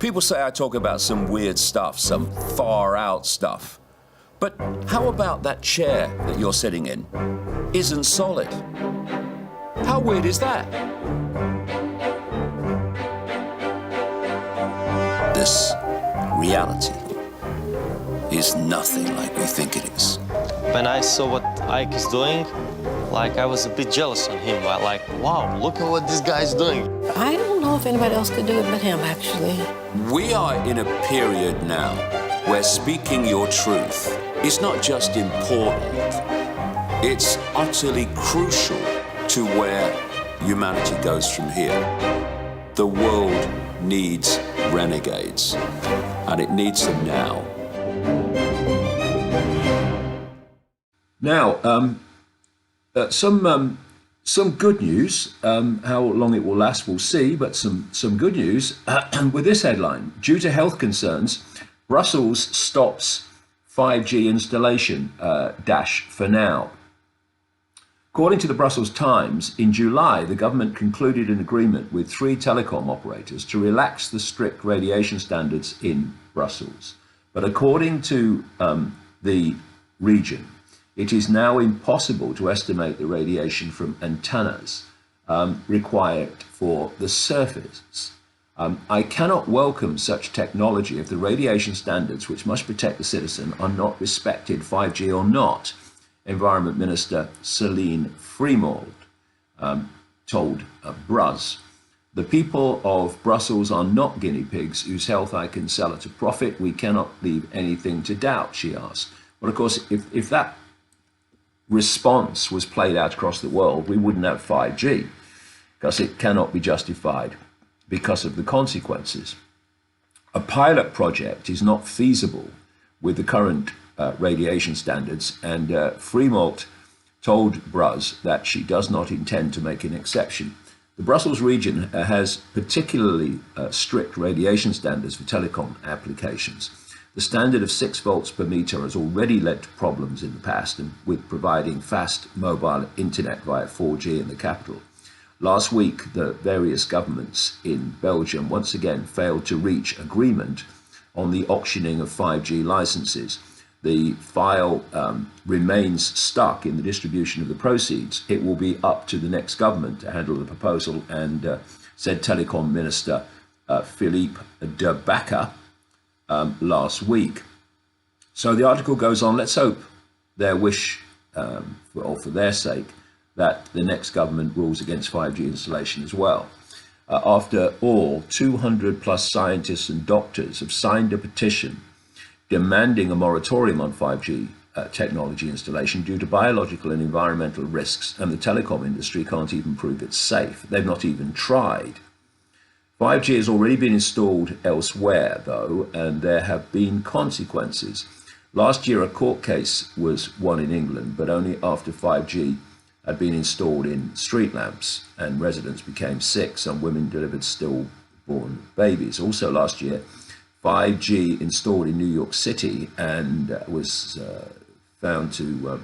People say I talk about some weird stuff, some far out stuff. But how about that chair that you're sitting in isn't solid? How weird is that? This reality is nothing like we think it is. When I saw what Ike is doing, like I was a bit jealous on him. Like, wow, look at what this guy's doing. I don't know if anybody else could do it but him, actually. We are in a period now where speaking your truth is not just important, it's utterly crucial to where humanity goes from here. The world needs renegades, and it needs them now. Now, some good news. How long it will last, we'll see. But some good news with this headline: due to health concerns, Brussels stops 5G installation for now. According to the Brussels Times, in July, the government concluded an agreement with 3 telecom operators to relax the strict radiation standards in Brussels. But according to the region, it is now impossible to estimate the radiation from antennas required for the surface. I cannot welcome such technology if the radiation standards which must protect the citizen are not respected, 5G or not, Environment Minister Celine Freemald told Bruz. The people of Brussels are not guinea pigs whose health I can sell at a profit. We cannot leave anything to doubt, she asked. But of course, if that response was played out across the world, we wouldn't have 5G, because it cannot be justified because of the consequences. A pilot project is not feasible with the current radiation standards, and Freemalt told Bruz that she does not intend to make an exception. The Brussels region has particularly strict radiation standards for telecom applications. The standard of 6 volts per meter has already led to problems in the past and with providing fast mobile internet via 4G in the capital. Last week, the various governments in Belgium once again failed to reach agreement on the auctioning of 5G licenses. The file remains stuck in the distribution of the proceeds. It will be up to the next government to handle the proposal, and said Telecom Minister Philippe de Backer last week. So the article goes on. Let's hope their wish, or for their sake, that the next government rules against 5G installation as well. After all, 200 plus scientists and doctors have signed a petition demanding a moratorium on 5G technology installation due to biological and environmental risks, and the telecom industry can't even prove it's safe. They've not even tried. 5G has already been installed elsewhere, though, and there have been consequences. Last year, a court case was won in England, but only after 5G had been installed in street lamps and residents became sick. Some women delivered stillborn babies. Also last year, 5G installed in New York City and was found to,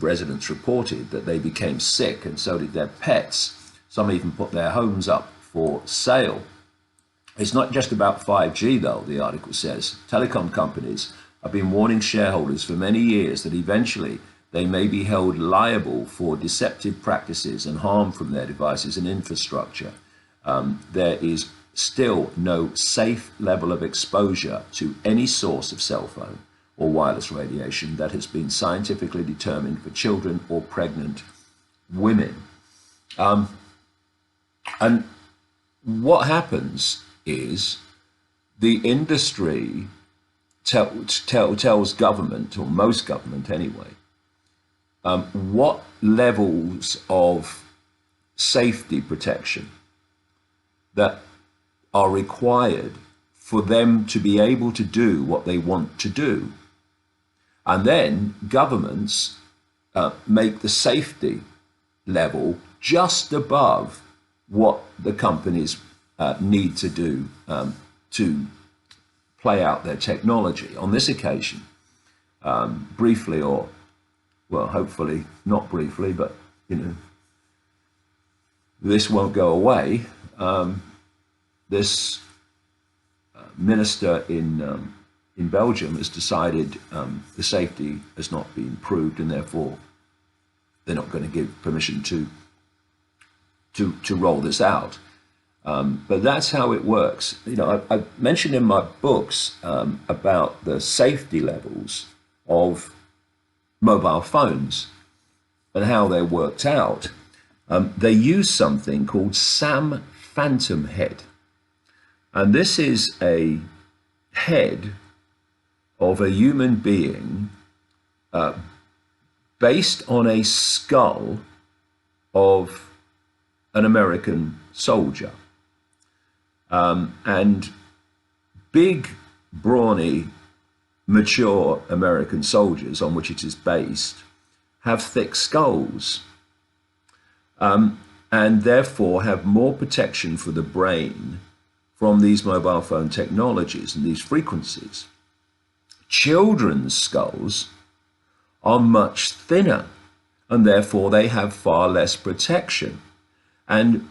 residents reported that they became sick, and so did their pets. Some even put their homes up for sale. It's not just about 5G, though, the article says. Telecom companies have been warning shareholders for many years that eventually they may be held liable for deceptive practices and harm from their devices and infrastructure. There is still no safe level of exposure to any source of cell phone or wireless radiation that has been scientifically determined for children or pregnant women. And what happens is the industry tells government, or most government anyway, what levels of safety protection that are required for them to be able to do what they want to do. And then governments make the safety level just above what the companies need to do to play out their technology. On this occasion, briefly, or well, hopefully not briefly, but this won't go away. This minister in Belgium has decided the safety has not been proved, and therefore they're not going to give permission to roll this out. But that's how it works. You know, I mentioned in my books about the safety levels of mobile phones and how they're worked out. They use something called SAM phantom head. And this is a head of a human being based on a skull of an American soldier. And big, brawny, mature American soldiers on which it is based have thick skulls, and therefore have more protection for the brain from these mobile phone technologies and these frequencies. Children's skulls are much thinner, and therefore they have far less protection. And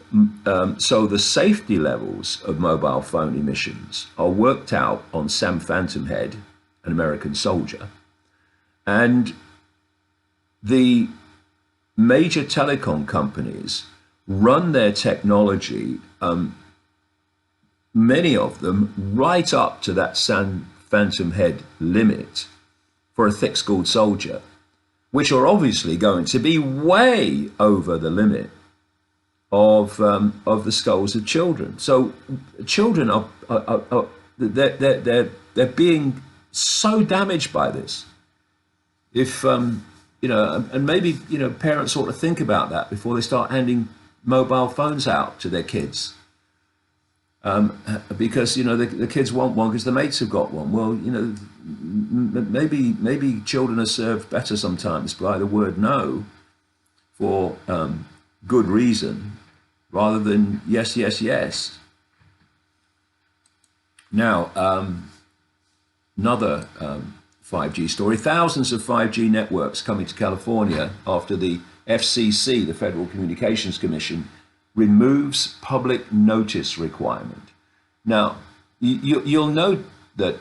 so the safety levels of mobile phone emissions are worked out on Sam Phantom Head, an American soldier. And the major telecom companies run their technology, many of them right up to that Sam Phantom Head limit for a thick-skulled soldier, which are obviously going to be way over the limit of the skulls of children. So children are they're being so damaged by this. If you know, and maybe, you know, parents ought to think about that before they start handing mobile phones out to their kids, because, you know, the kids want one because the mates have got one. Well, you know, maybe children are served better sometimes by the word no for good reason, rather than yes, yes, yes. Now, another 5G story. Thousands of 5G networks coming to California after the FCC, the Federal Communications Commission, removes public notice requirement. Now, you'll note that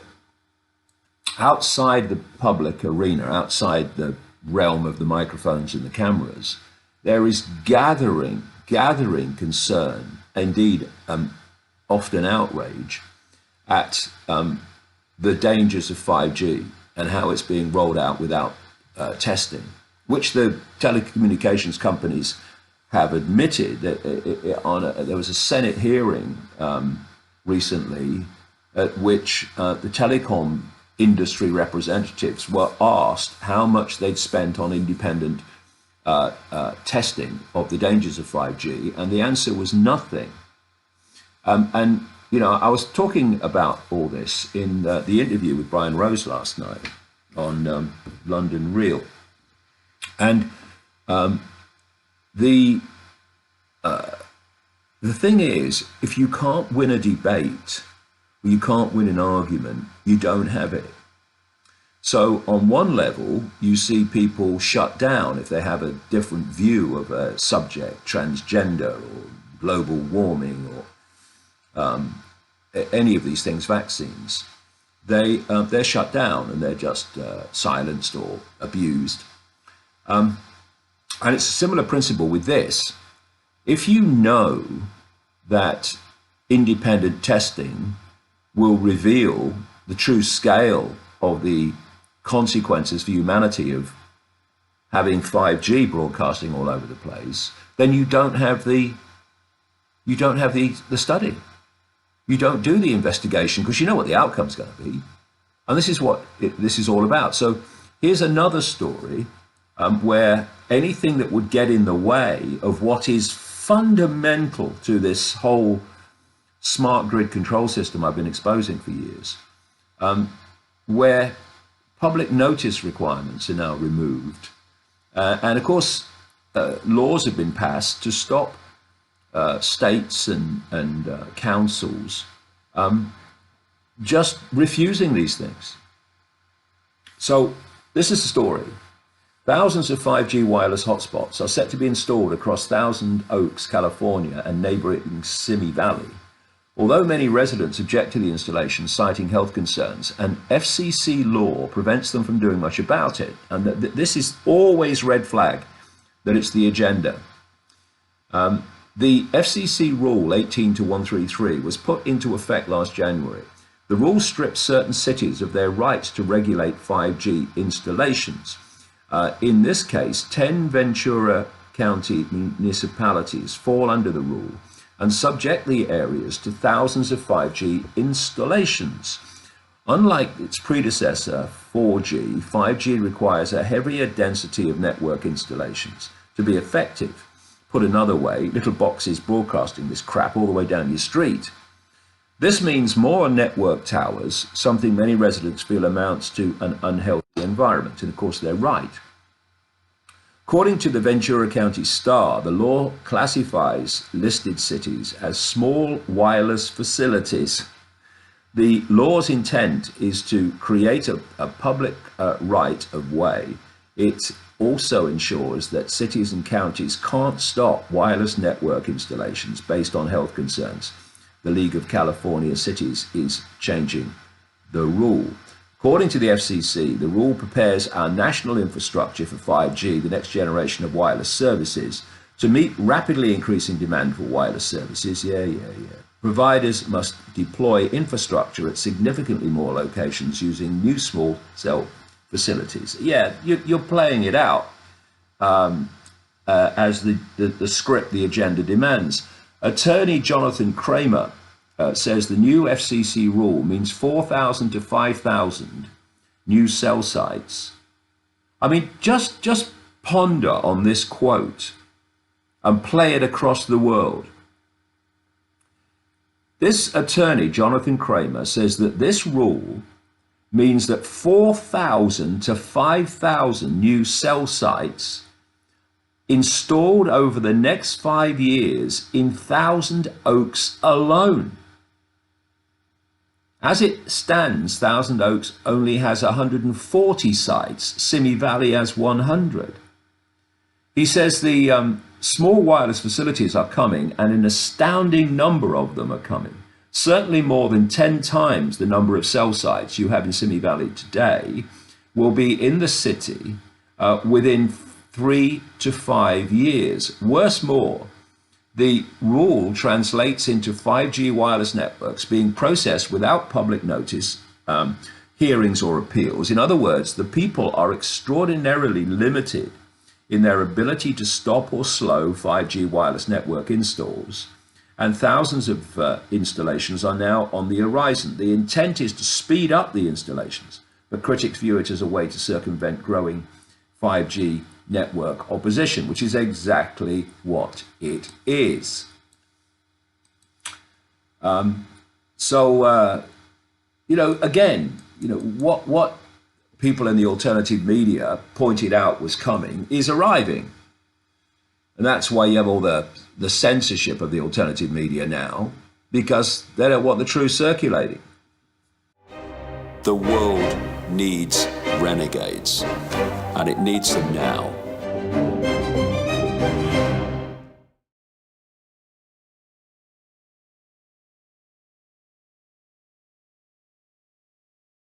outside the public arena, outside the realm of the microphones and the cameras, there is gathering concern, indeed often outrage, at the dangers of 5G and how it's being rolled out without testing, which the telecommunications companies have admitted. That there was a Senate hearing recently at which the telecom industry representatives were asked how much they'd spent on independent testing of the dangers of 5G, and the answer was nothing. And you know, I was talking about all this in the interview with Brian Rose last night on London Real, and the thing is, if you can't win a debate, or you can't win an argument, you don't have it. So on one level, you see people shut down if they have a different view of a subject, transgender or global warming or any of these things, vaccines. They're shut down and they're just silenced or abused. And it's a similar principle with this. If you know that independent testing will reveal the true scale of the consequences for humanity of having 5G broadcasting all over the place, then you don't have the study. You don't do the investigation because you know what the outcome's going to be. And this is what this is all about. So here's another story where anything that would get in the way of what is fundamental to this whole smart grid control system I've been exposing for years, where public notice requirements are now removed. And of course, laws have been passed to stop states and councils just refusing these things. So this is the story. Thousands of 5G wireless hotspots are set to be installed across Thousand Oaks, California, and neighboring Simi Valley, Although many residents object to the installation, citing health concerns, an FCC law prevents them from doing much about it. And this is always red flag that it's the agenda. The FCC Rule 18-133 was put into effect last January. The rule strips certain cities of their rights to regulate 5G installations. In this case, 10 Ventura County municipalities fall under the rule and subject the areas to thousands of 5G installations. Unlike its predecessor, 4G, 5G requires a heavier density of network installations to be effective. Put another way, little boxes broadcasting this crap all the way down your street. This means more network towers, something many residents feel amounts to an unhealthy environment, and of course they're right. According to the Ventura County Star, the law classifies listed cities as small wireless facilities. The law's intent is to create a public right of way. It also ensures that cities and counties can't stop wireless network installations based on health concerns. The League of California Cities is changing the rule. According to the FCC, the rule prepares our national infrastructure for 5G, the next generation of wireless services, to meet rapidly increasing demand for wireless services. Providers must deploy infrastructure at significantly more locations using new small cell facilities. You're playing it out as the script, the agenda demands. Attorney Jonathan Kramer says the new FCC rule means 4,000 to 5,000 new cell sites. I mean, just ponder on this quote and play it across the world. This attorney, Jonathan Kramer, says that this rule means that 4,000 to 5,000 new cell sites installed over the next 5 years in Thousand Oaks alone. As it stands, Thousand Oaks only has 140 sites. Simi Valley has 100. He says the small wireless facilities are coming, and an astounding number of them are coming. Certainly more than 10 times the number of cell sites you have in Simi Valley today will be in the city within 3 to 5 years. Worse more, the rule translates into 5G wireless networks being processed without public notice, hearings or appeals. In other words, the people are extraordinarily limited in their ability to stop or slow 5G wireless network installs, and thousands of installations are now on the horizon. The intent is to speed up the installations, but critics view it as a way to circumvent growing 5G network opposition, which is exactly what it is. What people in the alternative media pointed out was coming is arriving. And that's why you have all the censorship of the alternative media now, because they don't want the truth circulating. The world needs renegades, and it needs them now.